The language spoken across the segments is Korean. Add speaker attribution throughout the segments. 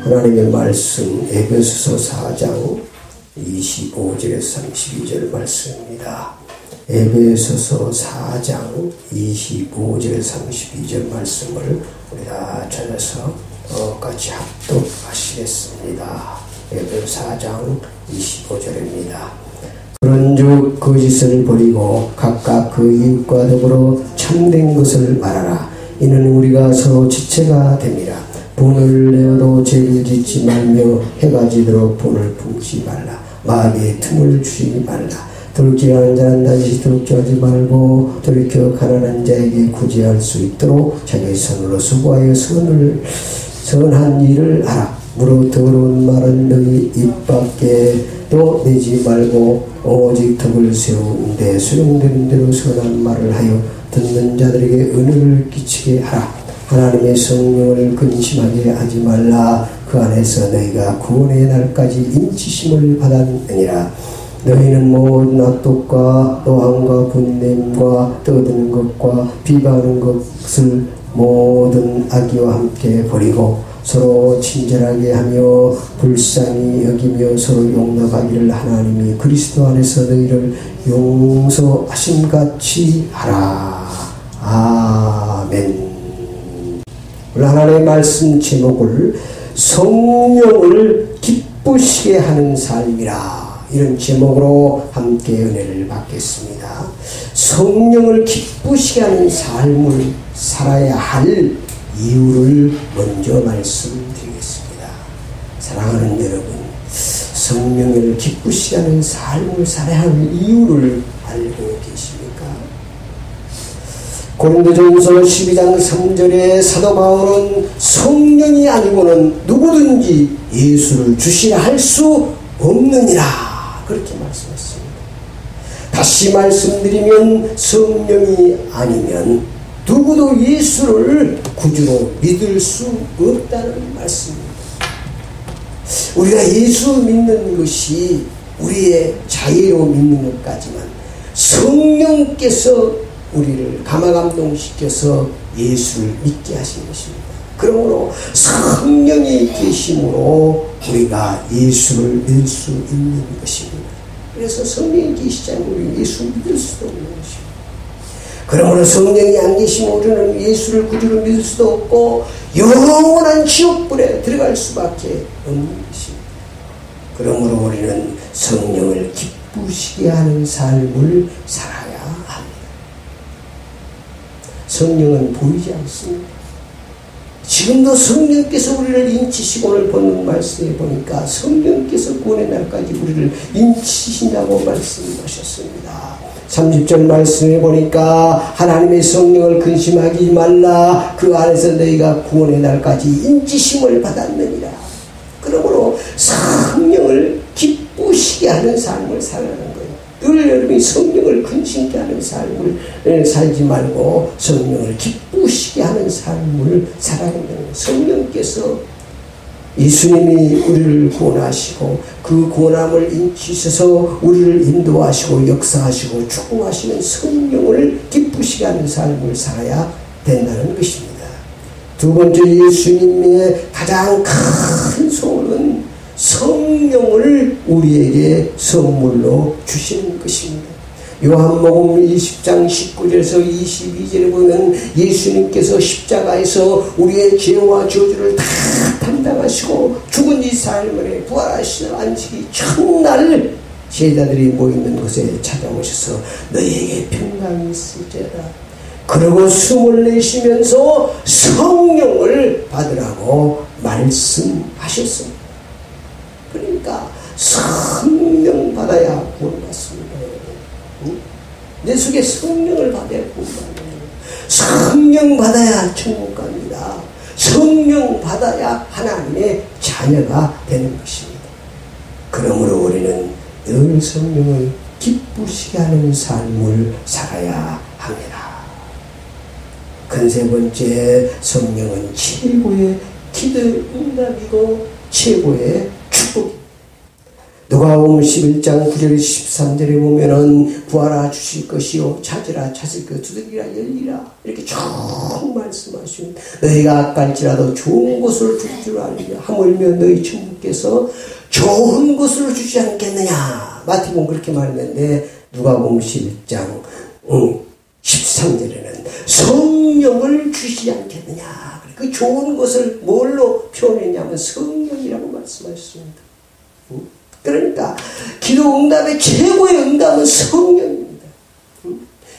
Speaker 1: 하나님의 말씀 에베소서 4장 25절에서 32절 말씀입니다. 에베소서 4장 25절에서 32절 말씀을 우리 다 찾아서 같이 합독하시겠습니다. 에베소서 4장 25절입니다. 그런즉 거짓을 버리고 각각 그 이웃과 더불어 참된 것을 말하라. 이는 우리가 서로 지체가 됨이라. 분을 내어도 죄를 짓지 말며 해가 지도록 분을 품지 말라. 마귀에 틈을 주지 말라. 돌이키는 자는 다시 돌이켜하지 말고 돌이켜 가난한 자에게 구제할 수 있도록 자기 손으로 수고하여 선한 일을 하라. 무릇 더러운 말은 너희 입 밖에도 내지 말고 오직 덕을 세우는데 수용되는 대로 선한 말을 하여 듣는 자들에게 은혜를 끼치게 하라. 하나님의 성령을 근심하게 하지 말라. 그 안에서 너희가 구원의 날까지 인치심을 받았느니라. 너희는 모든 악독과 노함과 분냄과 떠드는 것과 비방하는 것을 모든 악의와 함께 버리고 서로 친절하게 하며 불쌍히 여기며 서로 용납하기를 하나님이 그리스도 안에서 너희를 용서하심같이 하라. 아멘. 하나님의 말씀 제목을 성령을 기쁘시게 하는 삶이라, 이런 제목으로 함께 은혜를 받겠습니다. 성령을 기쁘시게 하는 삶을 살아야 할 이유를 먼저 말씀드리겠습니다. 사랑하는 여러분, 성령을 기쁘시게 하는 삶을 살아야 할 이유를 알고 계십니까? 고린도전서 12장 3절에 사도 바울은 성령이 아니고는 누구든지 예수를 주시라 할 수 없느니라, 그렇게 말씀했습니다. 다시 말씀드리면 성령이 아니면 누구도 예수를 구주로 믿을 수 없다는 말씀입니다. 우리가 예수 믿는 것이 우리의 자유로 믿는 것까지만 성령께서 우리를 감화감동시켜서 예수를 믿게 하신 것입니다. 그러므로 성령이 계심으로 우리가 예수를 믿을 수 있는 것입니다. 그래서 성령이 계시지 않으면 우리 예수 믿을 수도 없는 것입니다. 그러므로 성령이 안 계시면 우리는 예수를 구주로 믿을 수도 없고 영원한 지옥불에 들어갈 수밖에 없는 것입니다. 그러므로 우리는 성령을 기쁘시게 하는 삶을 살아야 합니다. 성령은 보이지 않습니다. 지금도 성령께서 우리를 인치시고, 오늘 본문 말씀에 보니까 성령께서 구원의 날까지 우리를 인치신다고 말씀하셨습니다. 30절 말씀에 보니까 하나님의 성령을 근심하지 말라. 그 안에서 너희가 구원의 날까지 인치심을 받았느니라. 그러므로 성령을 기쁘시게 하는 삶을 살아가는 거예요. 늘 여러분이 성령을 근심케 하는 삶을 살지 말고 성령을 기쁘시게 하는 삶을 살아야 된다는 거예요. 성령께서, 예수님이 우리를 구원하시고 그 구원함을 인치셔서 우리를 인도하시고 역사하시고 축복하시는 성령을 기쁘시게 하는 삶을 살아야 된다는 것입니다. 두 번째, 예수님의 가장 큰 소원은 성령을 우리에게 선물로 주시는 것입니다. 요한복음 20장 19절에서 22절에 보면 예수님께서 십자가에서 우리의 죄와 저주를 다 담당하시고 죽은 지 사흘 만에 부활하시는 안식이 첫날 제자들이 모이는 곳에 찾아오셔서 너희에게 평강이 있을지어다. 그러고 숨을 내쉬면서 성령을 받으라고 말씀하셨습니다. 그러니까 성령 받아야 구원받습니다. 내 속에 성령을 받아야 구원받는 거예요. 성령 받아야 천국 갑니다. 성령 받아야 하나님의 자녀가 되는 것입니다. 그러므로 우리는 늘 성령을 기쁘시게 하는 삶을 살아야 합니다. 큰 세 번째, 성령은 최고의 기도 응답이고 최고의 축복. 누가복음 11장 9절 13절에 보면은 구하라 주실 것이요 찾으라 찾을 것 두드리라 열리라 이렇게 쭉 말씀하시면 너희가 악할지라도 좋은 것을 줄 줄 알리라 하물며 너희 천부께서 좋은 것을 주지 않겠느냐. 마태복음 그렇게 말했는데 누가복음 11장 13절에는 성령을 주시지 않겠느냐. 그 좋은 것을 뭘로 표현했냐면 성령이라고 말씀하셨습니다. 그러니까 기도 응답의 최고의 응답은 성령입니다.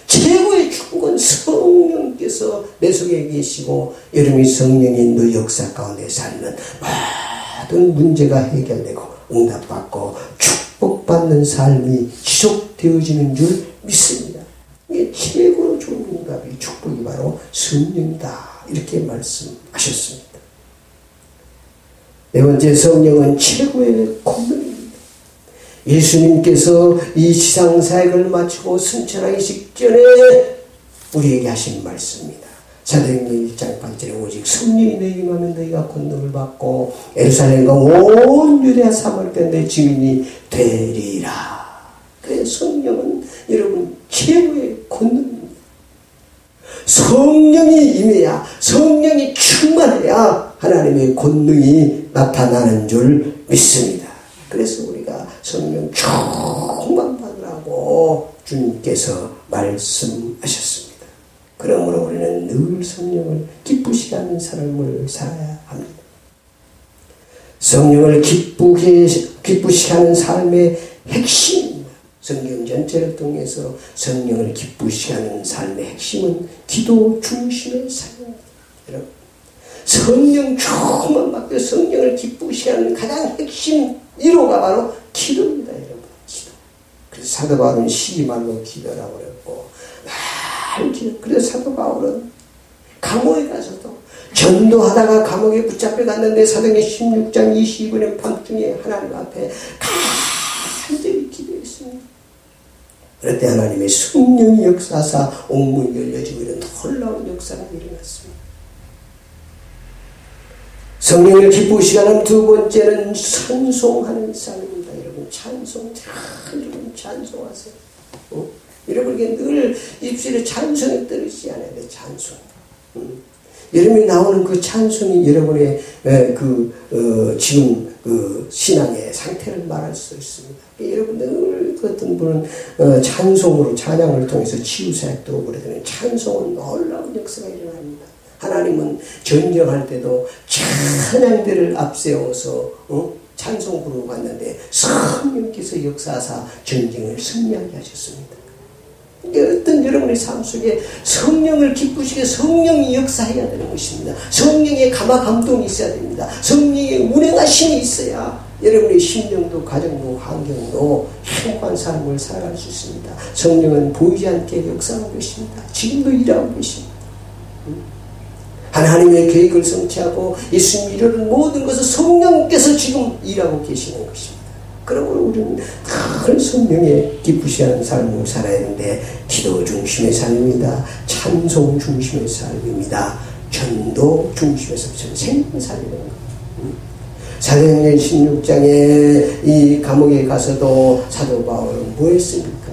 Speaker 1: 최고의 축복은 성령께서 내 속에 계시고 여러분이 성령인 너 역사 가운데 살면 모든 문제가 해결되고 응답받고 축복받는 삶이 지속되어지는 줄 믿습니다. 이게 최고로 좋은 응답이 축복이 바로 성령이다. 이렇게 말씀하셨습니다. 네 번째, 성령은 최고의 권능입니다. 예수님께서 이 지상 사역을 마치고 승천하기 직전에 우리에게 하신 말씀입니다. 사도행전 1장 8절에 오직 성령이 너희에게 임하면 너희가 권능을 받고 예루살렘과 온 유대와 사마리아 내 증인이 되리라. 그래서 성령은 여러분 최고의 권능입니다. 성령이 임해야, 성령이 충만해야 하나님의 권능이 나타나는 줄 믿습니다. 그래서 우리가 성령 충만 받으라고 주님께서 말씀하셨습니다. 그러므로 우리는 늘 성령을 기쁘시게 하는 삶을 살아야 합니다. 성령을 기쁘시게 하는 삶의 핵심입니다. 성경 전체를 통해서 성령을 기쁘시게 하는 삶의 핵심은 기도 중심의 삶입니다. 여러분, 성령 충만 받고 성령을 기쁘시게 하는 가장 핵심 1호가 바로 기도입니다. 여러분, 기도. 그래서 사도 바울은 쉬지 말고 기도라고 그랬고 날 기도. 그래서 사도 바울은 감옥에 가서도 전도하다가 감옥에 붙잡혀 갔는데 사도행전 16장 22분의 밤중에 하나님 앞에 간절히 기도했습니다. 그럴 때 하나님의 성령이 역사하사 옥문이 열려지고 이런 놀라운 역사가 일어났습니다. 성령을 기쁘시게 하는 두 번째는 찬송하는 삶입니다. 여러분, 찬송 잘 찬송하세요. 여러분에게 늘 입술에 찬송이 떨어지지 않아야 돼. 찬송. 여러분이 나오는 그 찬송이 여러분의 지금 그 신앙의 상태를 말할 수 있습니다. 여러분 늘 어떤 분은 찬송으로 찬양을 통해서 치유사역도 오고 그러더니 찬송은 놀라운 역사가 일어납니다. 하나님은 전쟁할 때도 찬양대를 앞세워서 찬송 부르고 갔는데 성령께서 역사하사 전쟁을 승리하게 하셨습니다. 어떤 여러분의 삶 속에 성령을 기쁘시게 성령이 역사해야 되는 것입니다. 성령의 감화 감동이 있어야 됩니다. 성령의 운행하심이 있어야 여러분의 심령도 가정도 환경도 행복한 삶을 살아갈 수 있습니다. 성령은 보이지 않게 역사하고 계십니다. 지금도 일하고 계십니다. 하나님의 계획을 성취하고 예수님이 이루는 모든 것을 성령께서 지금 일하고 계시는 것입니다. 그러므로 우리는 늘 성령에 기쁘시 하는 삶을 살아야 하는데 기도 중심의 삶입니다. 찬송 중심의 삶입니다. 전도 중심의 생명 삶이라는 것. 사도행전 16장에 이 감옥에 가서도 사도 바울은 뭐 했습니까?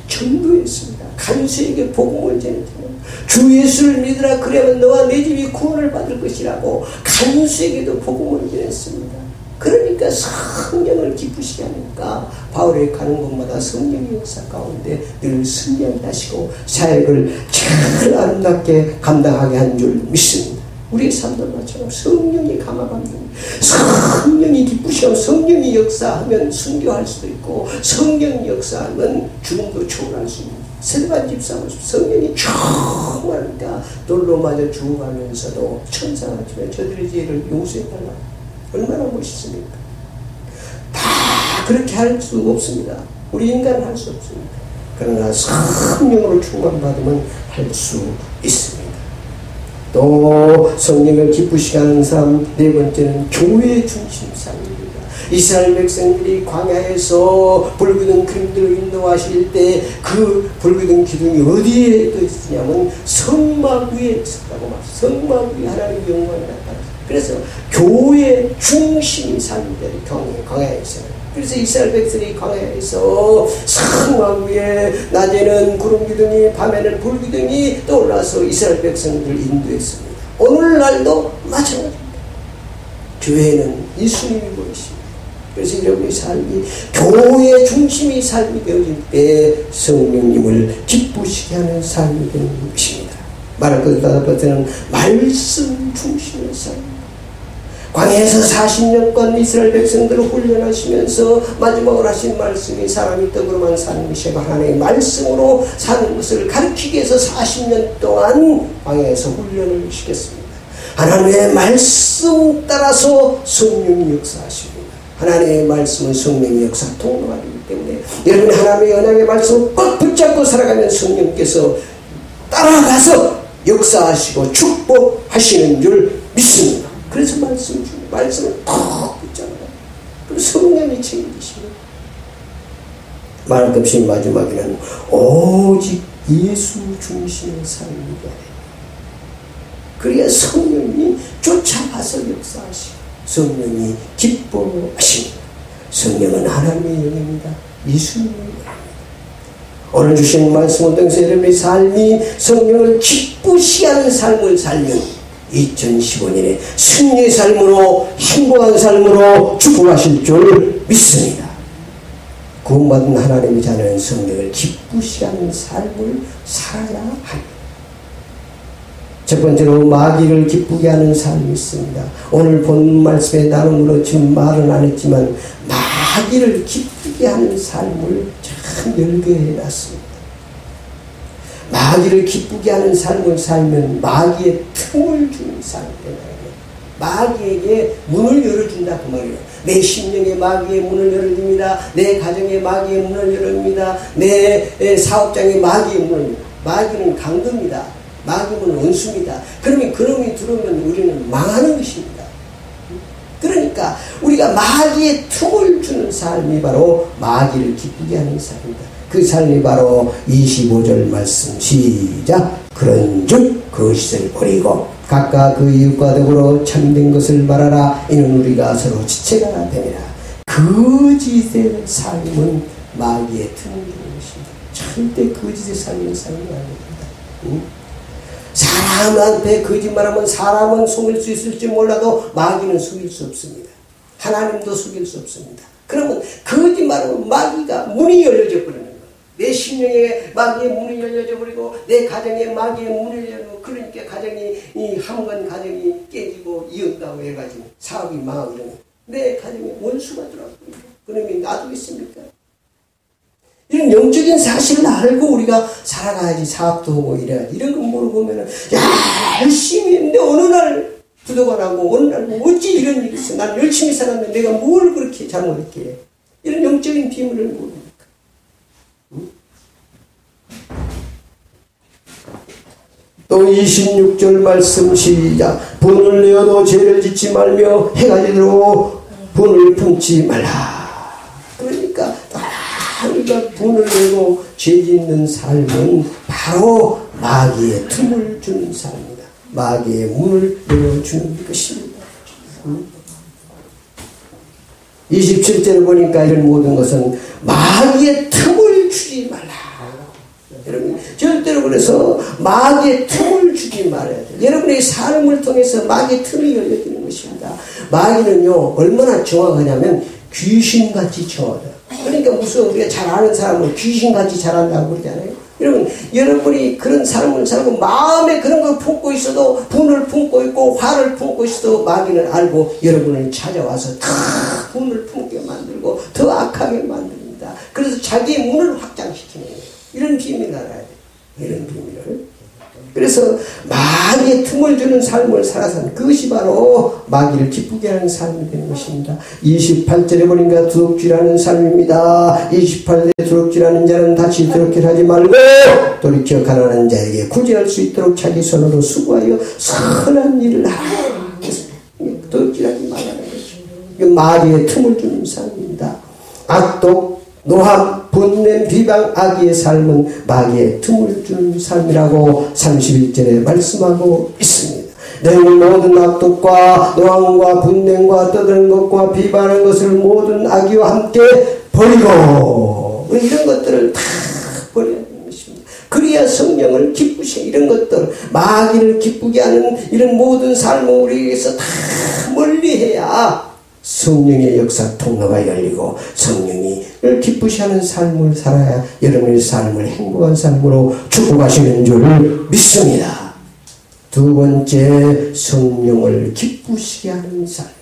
Speaker 1: 전도했습니다. 간수에게 복음을 전했잖아요. 주 예수를 믿으라 그러면 너와 내 집이 구원을 받을 것이라고 간수에게도 복음을 전했습니다. 그러니까 성령을 기쁘시게 하니까 바울이 가는 곳마다 성령의 역사 가운데 늘 승리하게 하시고 사역을 잘 아름답게 감당하게 한 줄 믿습니다. 우리의 삶도 마찬가지로 성령이 감화받는, 성령이 기쁘시고 성령이 역사하면 순교할 수도 있고 성령이 역사하면 죽음도 초월할 수 있는 세대반 집사하고 성령이 충만하니까 돌로 맞아 죽어가면서도 천사가 주면 저들의 죄를 용서해달라. 얼마나 멋있습니까? 다 그렇게 할 수 없습니다. 우리 인간은 할 수 없습니다. 그러나 성령으로 충만받으면 할 수 있습니다. 또 성령을 기쁘시게 하는 삶 네 번째는 교회 중심 삶입니다. 이스라엘 백성들이 광야에서 불기둥 기둥으로 인도하실 때 그 불기둥 기둥이 어디에 있었냐면 성막 위에 있었다고 말합니다. 성막 위에 하나님의 영광이 나타났습니다. 그래서 교회 중심이 삶이 되는 광야에서는 그래서 이스라엘 백성이 광야에서 상황 위에 낮에는 구름 기둥이 밤에는 불 기둥이 떠올라서 이스라엘 백성들을 인도했습니다. 오늘날도 마찬가지입니다. 교회는 예수님이 보이십니다. 그래서 여러분의 삶이 교회의 중심이 삶이 되어질 때 성령님을 기쁘시게 하는 삶이 되는 것입니다. 말할 것을 다섯 말씀 중심의 삶. 광야에서 40년간 이스라엘 백성들을 훈련하시면서 마지막으로 하신 말씀이 사람이 떡으로만 사는 것이 아니라 하나님의 말씀으로 사는 것을 가르치기 위해서 40년 동안 광야에서 훈련을 시켰습니다. 하나님의 말씀 따라서 성령이 역사하십니다. 하나님의 말씀은 성령의 역사 통로가 되기 때문에 여러분이 하나님의 언약의 말씀을 꼭 붙잡고 살아가면 성령께서 따라가서 역사하시고 축복하시는 줄 믿습니다. 그래서 말씀을 꼭 붙잡아요. 그리고 성령이 책임지시고 말할 것 없이 마지막에는 오직 예수 중심의 삶이 되어야 됩니다. 그래야 성령이 쫓아가서 역사하시고 성령이 기뻐하십니다. 성령은 하나님의 영입니다. 예수님의 영입니다. 오늘 주신 말씀을 통해서 여러분의 삶이 성령을 기쁘시게 하는 삶을 살면 2015년에 승리의 삶으로 행복한 삶으로 축복하실 줄 믿습니다. 구원받은 하나님의 자녀는 성령을 기쁘시게 하는 삶을 살아야 합니다. 첫 번째로 마귀를 기쁘게 하는 삶이 있습니다. 오늘 본 말씀에 나눔으로 지금 말은 안 했지만 마귀를 기쁘게 하는 삶을 참 열거해놨습니다. 마귀를 기쁘게 하는 삶을 살면 마귀의 틈을 주는 삶이 되나요? 마귀에게 문을 열어준다 그 말이에요. 내 심령에 마귀의 문을 열어줍니다. 내 가정에 마귀의 문을 열어줍니다. 내 사업장에 마귀의 문을 열어줍니다. 마귀는 강도입니다. 마귀는 원수입니다. 그러면 그놈이 들어오면 우리는 망하는 것입니다. 그러니까 우리가 마귀의 틈을 주는 삶이 바로 마귀를 기쁘게 하는 삶입니다. 그 삶이 바로 25절 말씀 시작. 그런즉 거짓을 버리고 각각 그 이웃과 더불어 참된 것을 말하라. 이는 우리가 서로 지체가 되니라. 거짓의 삶은 마귀의 틈을 주는 것입니다. 절대 거짓의 삶은 삶이 아닙니다. 사람한테 거짓말하면 사람은 속일 수 있을지 몰라도 마귀는 속일 수 없습니다. 하나님도 속일 수 없습니다. 그러면 거짓말하면 마귀가 문이 열려져 버리는 거예요. 내 심령에 마귀의 문이 열려져 버리고 내 가정에 마귀의 문이 열리고 그러니까 가정이 이 한건 가정이 깨지고 이었다고 해가지고 사업이 망하고 내 가정에 원수가 들어왔고 그러면 놔두겠습니까? 이런 영적인 사실을 알고 우리가 살아가야지. 사업도 하고 이래야지. 이런 거 물어보면은 열심히 했는데 어느 날 부도가 나고 어느 날 어찌 이런 일이 있어. 난 열심히 살았는데 내가 뭘 그렇게 잘못했기에. 이런 영적인 비밀을 모릅니까? 또 26절 말씀 시작. 분을 내어도 죄를 짓지 말며 해가 지도록 분을 품지 말라. 그러니까 우리가 분을 내고 죄 짓는 삶은 바로 마귀의 틈을 주는 삶입니다. 마귀의 문을 열어주는 것입니다. 27절을 보니까 이런 모든 것은 마귀의 틈을 주지 말라. 여러분 절대로 그래서 마귀의 틈을 주지 말아야 돼요. 여러분의 삶을 통해서 마귀의 틈이 열려지는 것입니다. 마귀는요 얼마나 정확하냐면 귀신같이 정확해요. 그러니까 무슨 우리가 잘 아는 사람을 귀신같이 잘한다고 그러잖아요. 여러분이 그런 삶을 살고 마음에 그런 걸 품고 있어도 분을 품고 있고 화를 품고 있어도 마귀는 알고 여러분을 찾아와서 더 분을 품게 만들고 더 악하게 만듭니다. 그래서 자기의 문을 확장시키는 거예요. 이런 비밀을 알아야 돼요. 이런 비밀을. 그래서 마귀의 틈을 주는 삶을 살아서 그것이 바로 마귀를 기쁘게 하는 삶이 되는 것입니다. 28절에 보니까 두둑질하는 삶입니다. 28절에 두둑질하는 자는 다시 두둑질 하지 말고 돌이켜 가난한 자에게 구제할 수 있도록 자기 손으로 수고하여 선한 일을 하라. 두둑질하지 말라는 것이죠. 마귀의 틈을 주는 삶입니다. 악독, 노함, 분냄, 비방, 악의 삶은 마귀의 틈을 주는 삶이라고 31절에 말씀하고 있습니다. 너희는 모든 악독과 노함과 분냉과 떠드는 것과 비방하는 것을 모든 악의와 함께 버리고, 이런 것들을 다 버려야 되는 것입니다. 그래야 성령을 기쁘시게, 이런 것들, 마귀를 기쁘게 하는 이런 모든 삶을 우리에게서 다 멀리해야 성령의 역사 통로가 열리고 성령을 기쁘시하는 삶을 살아야 여러분의 삶을 행복한 삶으로 축복하시는 줄 믿습니다. 두 번째, 성령을 기쁘시게 하는 삶입니다.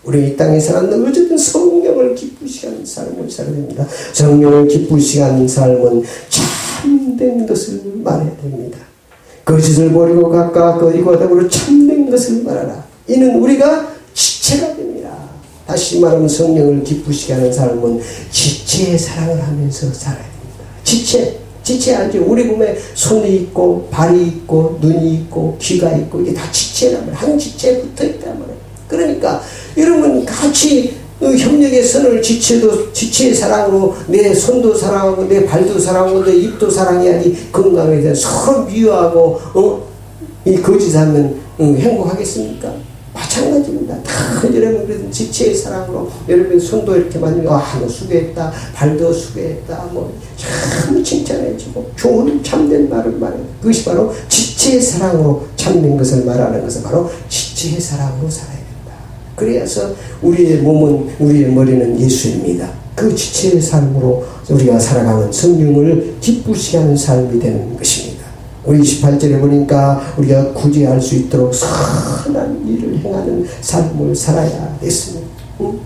Speaker 1: 우리 이 땅에 사는 어쨌든 성령을 기쁘시게 하는 삶을 살아야 됩니다. 성령을 기쁘시게 하는 삶은 참된 것을 말해야 됩니다. 거짓을 버리고 각각 거리고 더불어 참된 것을 말하라. 이는 우리가 지체가 됩니다. 다시 말하면 성령을 기쁘시게 하는 삶은 지체의 사랑을 하면서 살아야 됩니다. 지체 알죠? 우리 몸에 손이 있고 발이 있고 눈이 있고 귀가 있고 이게 다 지체란 말이에요. 한 지체에 붙어 있단 말이에요. 그러니까 여러분 같이 협력의 선을 지체의 사랑으로 내 손도 사랑하고 내 발도 사랑하고 내 입도 사랑해야지 건강에 대한 서로 미워하고 이 거짓하면 행복하겠습니까? 마찬가지입니다. 다 여러분 그래도 지체의 사랑으로 여러분 손도 이렇게 만지고 너 수고했다, 발도 수고했다, 참 칭찬해주고 좋은 참된 말을 말해요. 그것이 바로 지체의 사랑으로 참된 것을 말하는 것은 바로 지체의 사랑으로 살아야 된다. 그래서 우리의 몸은, 우리의 머리는 예수입니다. 그 지체의 삶으로 우리가 살아가는 성령을 기쁘시게 하는 삶이 되는 것입니다. 우리 28절에 보니까 우리가 구제할 수 있도록 선한 일을 행하는 삶을 살아야 됐습니다.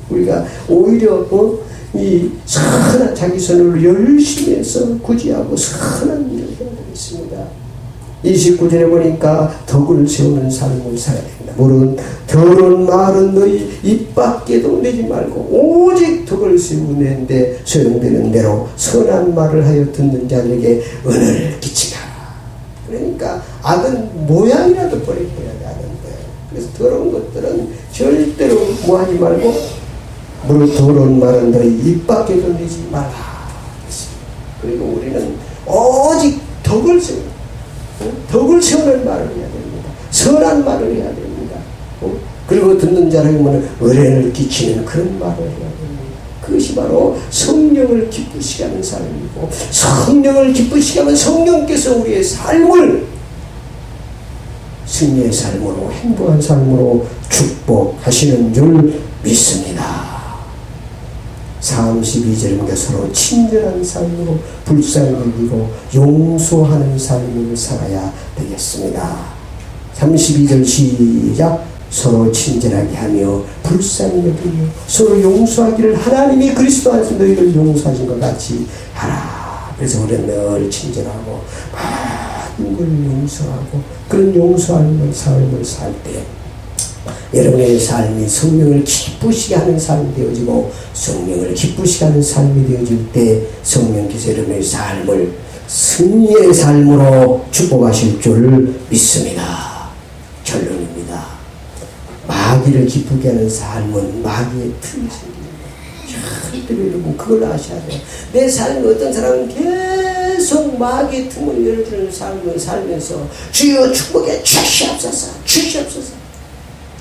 Speaker 1: 우리가 오히려 이 선한 자기 손으로 열심히 해서 구제하고 선한 일을 해야 되겠습니다. 29절에 보니까 덕을 세우는 삶을 살아야 됩니다. 물은 더러운 말은 너희 입 밖에도 내지 말고 오직 덕을 세우는데 소용되는 대로 선한 말을 하여 듣는 자들에게 은혜를 끼치라. 그러니까 악은 모양이라도 버려야 하는 거예요. 그래서 더러운 것들은 절대로 뭐하지 말고 무릇 더러운 말은 너희 입 밖에도 내지 말라. 그리고 우리는 오직 덕을 세우는 말을 해야 됩니다. 선한 말을 해야 됩니다. 그리고 듣는 자라면 은혜를 끼치는 그런 말을 해야 됩니다. 그것이 바로 성령을 기쁘시게 하는 삶이고, 성령을 기쁘시게 하면 성령께서 우리의 삶을 승리의 삶으로, 행복한 삶으로 축복하시는 줄 믿습니다. 32절입니다. 서로 친절한 삶으로 불쌍히 여기고 용서하는 삶을 살아야 되겠습니다. 32절 시작. 서로 친절하게 하며 불쌍히 여기며 서로 용서하기를 하나님이 그리스도 안에서 너희를 용서하신 것 같이 하라. 그래서 우리는 늘 친절하고 모든 걸 용서하고 그런 용서하는 삶을 살 때 여러분의 삶이 성령을 기쁘시게 하는 삶이 되어지고, 성령을 기쁘시게 하는 삶이 되어질 때 성령께서 여러분의 삶을 승리의 삶으로 축복하실 줄 믿습니다. 결론입니다. 마귀를 기쁘게 하는 삶은 마귀의 틈이 생깁니다. 절대로 여러분 그걸 아셔야 돼요. 내 삶에 어떤 사람은 계속 마귀의 틈을 열어주는 삶을 살면서 주여 축복해 주시옵소서, 주시옵소서.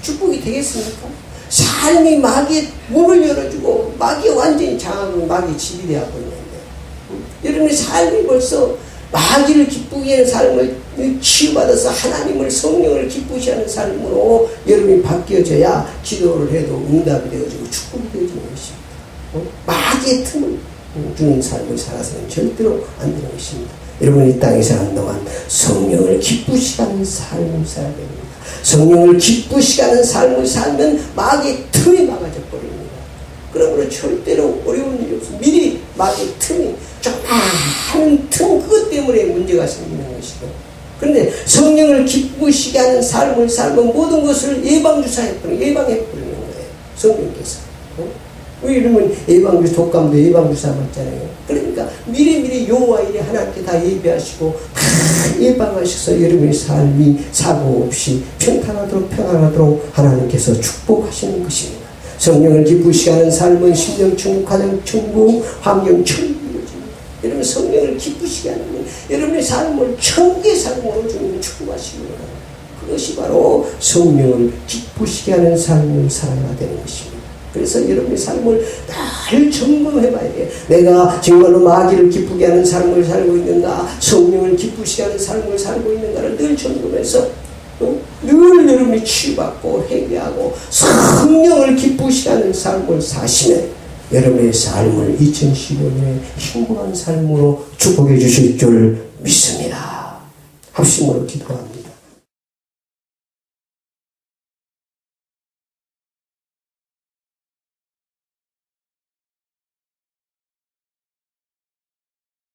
Speaker 1: 축복이 되겠습니까? 삶이 마귀의 문을 열어주고 마귀 완전히 장악하고 마귀 집이 되어버리고 있는데, 여러분의 삶이 벌써 마귀를 기쁘게 하는 삶을 치유받아서 하나님을, 성령을 기쁘게 하는 삶으로 여러분이 바뀌어져야 기도를 해도 응답이 되어지고 축복이 되어지는 것입니다. 마귀의 틈을 주는 삶을 살아서는 절대로 안 되는 것입니다. 여러분이 이 땅에 사는 동안 성령을 기쁘시게 하는 삶을 살아야 됩니다. 성령을 기쁘시게 하는 삶을 살면 마귀의 틈이 막아져 버립니다. 그러므로 절대로 어려운 일이 없습니다. 미리 마귀의 틈이 조그마한 틈, 그것 때문에 문제가 생기는 것이고, 그런데 성령을 기쁘시게 하는 삶을 살면 모든 것을 예방해버리는 거예요. 성령께서. 우리 이러면 예방주사, 독감도 예방주사 맞잖아요. 그러니까 미리미리 요와 일에 하나님께 다 예비하시고 다 예방하셔서 여러분의 삶이 사고 없이 평안하도록 하나님께서 축복하시는 것입니다. 성령을 기쁘시게 하는 삶은 심령천국, 가정천국, 환경천국이 이루어집니다. 여러분 성령을 기쁘시게 하는 건 여러분의 삶을 천국의 삶으로 주님이 축복하시는 거예요. 그것이 바로 성령을 기쁘시게 하는 삶을 살아야 되는 것입니다. 그래서 여러분의 삶을 늘 점검해 봐야 돼요. 내가 정말로 마귀를 기쁘게 하는 삶을 살고 있는가, 성령을 기쁘시게 하는 삶을 살고 있는가를 늘 점검해서 늘 여러분이 치유받고 회개하고 성령을 기쁘시게 하는 삶을 사시면 여러분의 삶을 2015년에 행복한 삶으로 축복해 주실 줄 믿습니다. 합심으로 기도합니다.